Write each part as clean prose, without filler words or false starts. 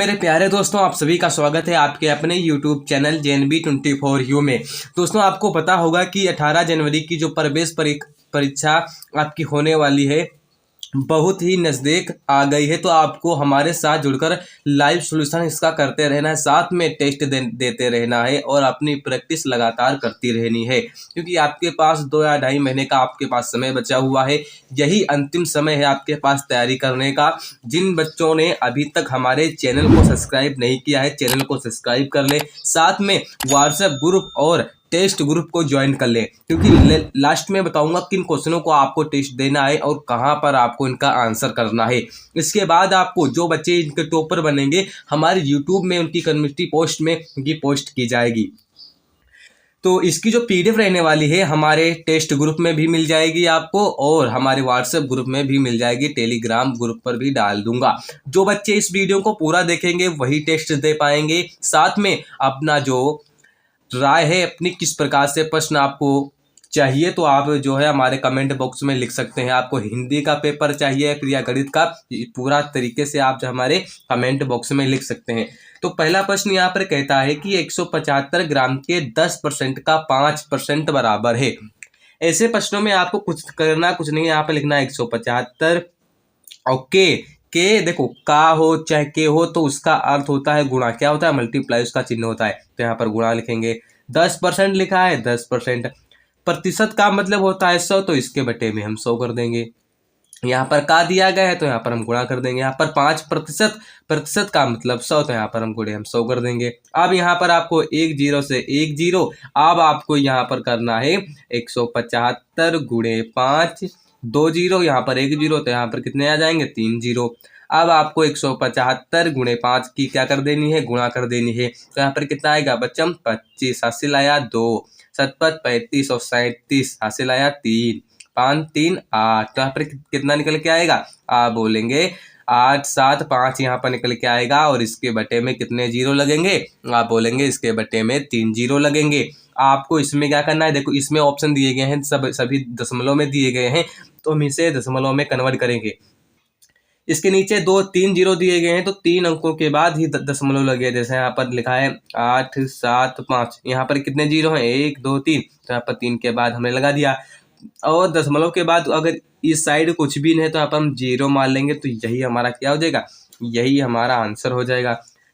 मेरे प्यारे दोस्तों, आप सभी का स्वागत है आपके अपने YouTube चैनल JNB24U में। दोस्तों, आपको पता होगा कि 18 जनवरी की जो प्रवेश परीक्षा आपकी होने वाली है बहुत ही नज़दीक आ गई है। तो आपको हमारे साथ जुड़कर लाइव सॉल्यूशन इसका करते रहना है, साथ में टेस्ट देते रहना है और अपनी प्रैक्टिस लगातार करती रहनी है, क्योंकि आपके पास 2 या ढाई महीने का आपके पास समय बचा हुआ है। यही अंतिम समय है आपके पास तैयारी करने का। जिन बच्चों ने अभी तक हमारे चैनल को सब्सक्राइब नहीं किया है, चैनल को सब्सक्राइब कर ले, साथ में व्हाट्सएप ग्रुप और टेस्ट ग्रुप को ज्वाइन कर ले, क्योंकि लास्ट में बताऊंगा किन क्वेश्चनों को आपको टेस्ट देना है और कहां पर आपको इनका आंसर करना है। इसके बाद आपको जो बच्चे इनके टॉपर बनेंगे, हमारे यूट्यूब में उनकी कम्युनिटी पोस्ट में उनकी पोस्ट की जाएगी। तो इसकी जो पीडीएफ रहने वाली है हमारे टेस्ट ग्रुप में भी मिल जाएगी आपको और हमारे व्हाट्सएप ग्रुप में भी मिल जाएगी, टेलीग्राम ग्रुप पर भी डाल दूंगा। जो बच्चे इस वीडियो को पूरा देखेंगे वही टेस्ट दे पाएंगे। साथ में अपना जो राय है, अपनी किस प्रकार से प्रश्न आपको चाहिए, तो आप जो है हमारे कमेंट बॉक्स में लिख सकते हैं। आपको हिंदी का पेपर चाहिए फिर या गणित का, पूरा तरीके से आप जो हमारे कमेंट बॉक्स में लिख सकते हैं। तो पहला प्रश्न यहाँ पर कहता है कि 175 ग्राम के 10% का 5% बराबर है। ऐसे प्रश्नों में आपको कुछ करना कुछ नहीं, यहाँ पर लिखना है 175 और के देखो का हो चाहे के हो तो उसका अर्थ होता है गुणा। क्या होता है? मल्टीप्लाई, उसका चिन्ह होता है, तो यहाँ पर गुणा लिखेंगे। 10% लिखा है, 10%। प्रतिशत का मतलब होता है 100, तो इसके बटे में हम 100 कर देंगे। यहाँ पर का दिया गया है तो यहाँ पर हम गुणा कर देंगे। यहाँ पर 5%, प्रतिशत का मतलब 100, तो यहाँ पर हम गुणे हम 100 कर देंगे। अब यहाँ पर आपको 1 0 से 1 0, अब आपको यहाँ पर करना है 175 गुणे 5, 2 0, यहाँ पर 1 0, तो यहाँ पर कितने आ जाएंगे? 3 0। अब आपको 175 गुणे 5 की क्या कर देनी है? गुणा कर देनी है। तो यहाँ पर कितना आएगा बच्चम? 25, हासिल आया 2, 7 35 और 37, हासिल आया 3, 5 3 8। तो यहाँ पर कितना निकल के आएगा? आप बोलेंगे 8 7 5 यहाँ पर निकल के आएगा और इसके बटे में कितने जीरो लगेंगे? आप बोलेंगे इसके बटे में 3 जीरो लगेंगे। आपको इसमें क्या करना है? देखो इसमें ऑप्शन दिए गए हैं, सभी दशमलव में दिए गए हैं, तो हम इसे दशमलव में कन्वर्ट करेंगे। इसके नीचे 2 3 जीरो दिए गए हैं, तो 3 अंकों के बाद ही दशमलव लगे। जैसे यहाँ पर लिखा है 8 7 5, यहाँ पर कितने जीरो हैं? 1 2 3, तो यहाँ पर 3 के बाद हमने लगा दिया। और दशमलव के बाद अगर इस साइड कुछ भी नहीं है तो यहाँ पर हम जीरो मान लेंगे, तो यही हमारा क्या हो जाएगा? यही हमारा आंसर हो जाएगा।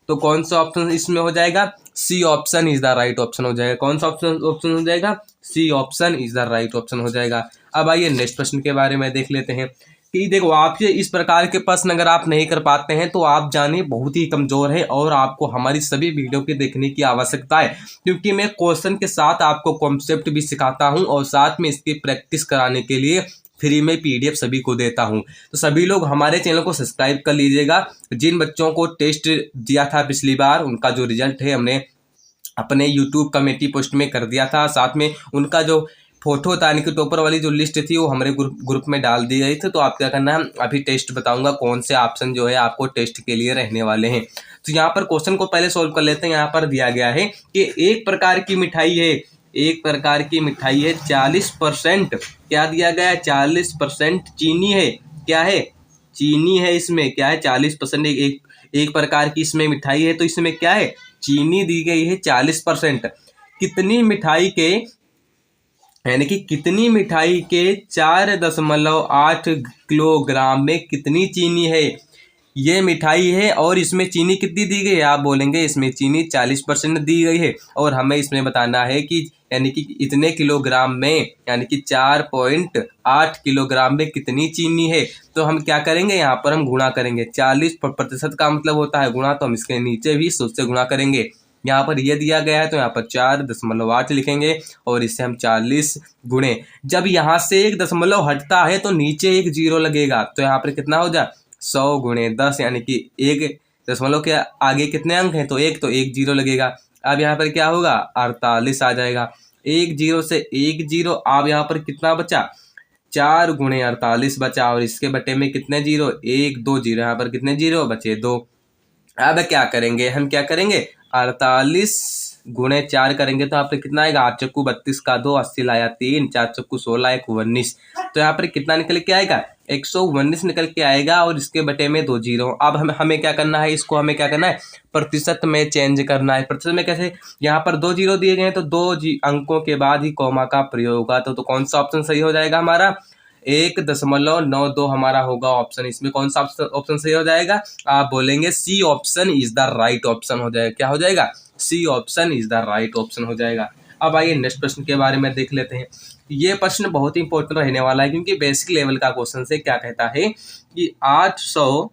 तो कौन सा ऑप्शन इसमें हो जाएगा? C option is the right option हो जाएगा। कौन सा ऑप्शन हो जाएगा? C option is the right option हो जाएगा। अब आइए नेक्स्ट प्रश्न के बारे में देख लेते हैं कि देखो आप ये इस प्रकार के प्रश्न अगर आप नहीं कर पाते हैं तो आप जानिए बहुत ही कमजोर है और आपको हमारी सभी वीडियो के देखने की आवश्यकता है, क्योंकि मैं क्वेश्चन के साथ आपको कॉन्सेप्ट भी सिखाता हूं और साथ में इसकी प्रैक्टिस कराने के लिए फ्री में पीडीएफ सभी को देता हूं। तो सभी लोग हमारे चैनल को सब्सक्राइब कर लीजिएगा। जिन बच्चों को टेस्ट दिया था पिछली बार, उनका जो रिजल्ट है हमने अपने यूट्यूब कमेटी पोस्ट में कर दिया था, साथ में उनका जो फोटो था यानी कि टॉपर वाली जो लिस्ट थी वो हमारे ग्रुप में डाल दी गई थी। तो आप क्या करना है, अभी टेस्ट बताऊंगा कौन से ऑप्शन जो है आपको टेस्ट के लिए रहने वाले हैं। तो यहाँ पर क्वेश्चन को पहले सोल्व कर लेते हैं। यहाँ पर दिया गया है कि एक प्रकार की मिठाई है, एक प्रकार की मिठाई है 40%, क्या दिया गया है? 40% चीनी है। क्या है? चीनी है। इसमें क्या है? 40% एक प्रकार की इसमें मिठाई है, तो इसमें क्या है? चीनी दी गई है 40%। कितनी मिठाई के यानी कि कितनी मिठाई के 4.8 किलोग्राम में कितनी चीनी है? ये मिठाई है और इसमें चीनी कितनी दी गई है? आप बोलेंगे इसमें चीनी 40% दी गई है और हमें इसमें बताना है कि यानी कि इतने किलोग्राम में यानी कि 4.8 किलोग्राम में कितनी चीनी है। तो हम क्या करेंगे? यहाँ पर हम गुणा करेंगे। 40% का मतलब होता है गुणा, तो हम इसके नीचे भी 100 से गुणा करेंगे। यहाँ पर ये दिया गया है तो यहाँ पर 4.8 लिखेंगे और इससे हम 40 गुणे, जब यहाँ से एक दशमलव हटता है तो नीचे एक जीरो लगेगा, तो यहाँ पर कितना हो जाए? 100 गुणे 10, यानी कि एक दशमलव के आगे कितने अंक हैं? तो एक जीरो लगेगा। अब यहाँ पर क्या होगा? 48 आ जाएगा। 1 0 से 1 0, अब यहाँ पर कितना बचा? 4 गुणे 48 बचा और इसके बटे में कितने जीरो? 1 2 जीरो, यहाँ पर कितने जीरो बचे? 2। अब क्या करेंगे? हम क्या करेंगे? 48 गुणे 4 करेंगे तो यहाँ पर कितना आएगा, 8 चक्कू 32 का 2, 80 लाया 3, 4 चक्कू 16, 1 19। तो यहाँ पर कितना निकल के आएगा, 119 निकल के आएगा और इसके बटे में 2 जीरो। अब हमें क्या करना है, इसको हमें क्या करना है, प्रतिशत में चेंज करना है। प्रतिशत में कैसे, यहाँ पर 2 जीरो दिए गए हैं तो 2 अंकों के बाद ही कॉमा का प्रयोग होगा। तो कौन सा ऑप्शन सही हो जाएगा हमारा, 1.92 हमारा होगा ऑप्शन। इसमें कौन सा ऑप्शन सही हो जाएगा, आप बोलेंगे C option is the right option हो जाएगा। क्या हो जाएगा, C option is the right option हो जाएगा। अब आइए नेक्स्ट प्रश्न के बारे में देख लेते हैं। ये प्रश्न बहुत ही इंपॉर्टेंट रहने वाला है क्योंकि बेसिक लेवल का क्वेश्चन से क्या कहता है कि 800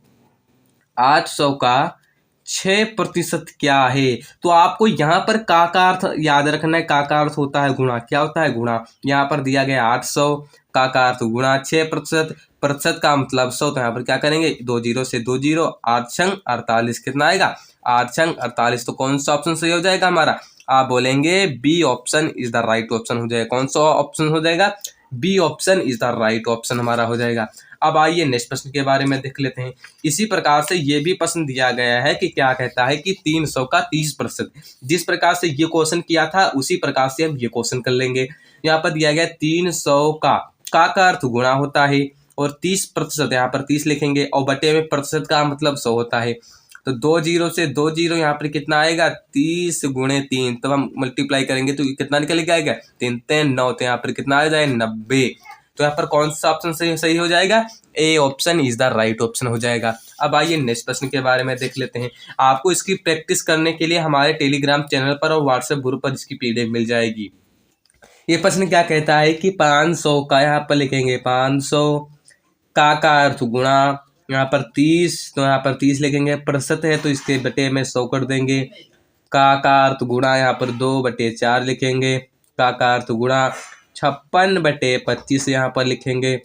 का 6% क्या है। तो आपको यहाँ पर का अर्थ याद रखना है। का अर्थ होता है गुणा। क्या होता है, गुणा। यहाँ पर दिया गया 800, का अर्थ गुणा 6%, प्रतिशत का मतलब 100। तो यहाँ पर क्या करेंगे, 2 जीरो से 2 जीरो, 8 छंग 48, कितना आएगा, 8 छंग 48। तो कौन सा ऑप्शन सही हो जाएगा हमारा, आप बोलेंगे B option is the right option हो जाएगा। कौन सा ऑप्शन हो जाएगा, B option is the right option हमारा हो जाएगा। अब आइए नेक्स्ट प्रश्न के बारे में देख लेते हैं। इसी प्रकार से ये भी प्रश्न दिया गया है कि क्या कहता है कि 300 का 30%। जिस प्रकार से ये क्वेश्चन किया था उसी प्रकार से हम ये क्वेश्चन कर लेंगे। यहाँ पर दिया गया 300 का अर्थ गुणा होता है और 30%, यहाँ पर 30 लिखेंगे और बटे में प्रतिशत का मतलब 100 होता है। तो 2 जीरो से 2 जीरो, यहाँ पर कितना आएगा, 30 गुणे 3। तो हम मल्टीप्लाई करेंगे तो कितना निकल के आएगा, 3 3 9। तो यहाँ पर कितना आ जाए, 90। तो यहाँ पर कौन सा ऑप्शन सही हो जाएगा, A option is the right option हो जाएगा। अब आइए नेक्स्ट प्रश्न के बारे में देख लेते हैं। आपको इसकी प्रैक्टिस करने के लिए हमारे टेलीग्राम चैनल पर और व्हाट्सएप ग्रुप पर इसकी पीडीएफ मिल जाएगी। ये प्रश्न क्या कहता है कि 500 का, यहाँ पर लिखेंगे 500 का अर्थ गुणा, यहाँ पर 30, तो यहाँ पर 30 लिखेंगे, प्रतिशत है तो इसके बटे में 100 कर देंगे। का अर्थ गुणा, यहाँ पर 2/4 लिखेंगे। का अर्थ गुणा 56/25 यहाँ पर लिखेंगे।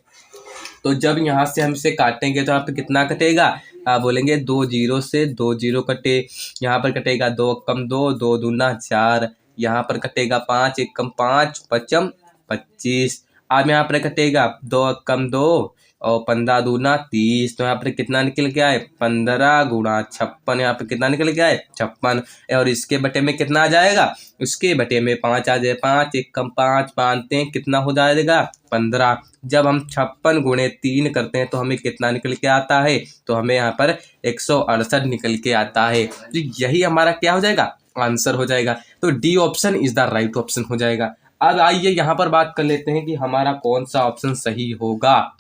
तो जब यहाँ से हम इसे काटेंगे तो यहाँ पर कितना कटेगा, आप बोलेंगे 2 जीरो से 2 जीरो कटे, यहाँ पर कटेगा 2 कम 2, 2 दूना 4, यहाँ पर कटेगा 5 1 कम 5, 5 25। अब यहाँ पर कटेगा 2 कम 2 और 15 दूना 30। तो यहाँ पर कितना निकल के आए, 15 गुणा 56। यहाँ पर कितना निकल के आए, 56। और इसके बटे में कितना आ जाएगा, उसके बटे में 5 आ जाए। 5 1 कम 5, 5 3 कितना हो जाएगा, 15। जब हम 56 गुणे 3 करते हैं तो हमें कितना निकल के आता है, तो हमें यहाँ पर 168 निकल के आता है। तो यही हमारा क्या हो जाएगा, आंसर हो जाएगा। तो D option is the right option हो जाएगा। अब आइए यहाँ पर बात कर लेते हैं कि हमारा कौन सा ऑप्शन सही होगा।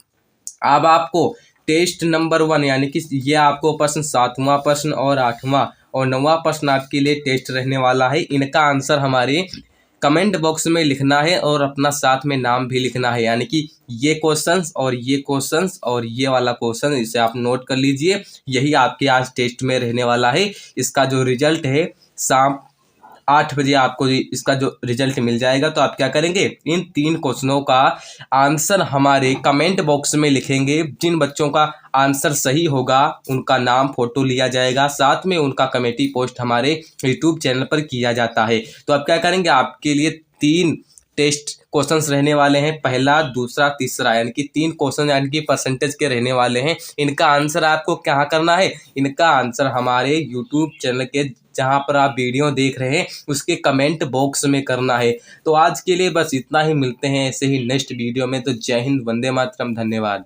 अब आपको टेस्ट नंबर 1 यानी कि ये आपको प्रश्न 7वां प्रश्न और 8वां और 9वां प्रश्न आपके लिए टेस्ट रहने वाला है। इनका आंसर हमारे कमेंट बॉक्स में लिखना है और अपना साथ में नाम भी लिखना है। यानी कि ये क्वेश्चंस और ये क्वेश्चंस और ये वाला क्वेश्चन, इसे आप नोट कर लीजिए। यही आपके आज टेस्ट में रहने वाला है। इसका जो रिजल्ट है शाम 8 बजे आपको इसका जो रिजल्ट मिल जाएगा। तो आप क्या करेंगे, इन 3 क्वेश्चनों का आंसर हमारे कमेंट बॉक्स में लिखेंगे। जिन बच्चों का आंसर सही होगा उनका नाम फोटो लिया जाएगा, साथ में उनका कमेटी पोस्ट हमारे यूट्यूब चैनल पर किया जाता है। तो आप क्या करेंगे, आपके लिए 3 टेस्ट क्वेश्चंस रहने वाले हैं, पहला दूसरा तीसरा, यानी कि 3 क्वेश्चन यानी कि परसेंटेज के रहने वाले हैं। इनका आंसर आपको क्या करना है, इनका आंसर हमारे यूट्यूब चैनल के जहां पर आप वीडियो देख रहे हैं उसके कमेंट बॉक्स में करना है। तो आज के लिए बस इतना ही, मिलते हैं ऐसे ही नेक्स्ट वीडियो में। तो जय हिंद, वंदे मातरम, धन्यवाद।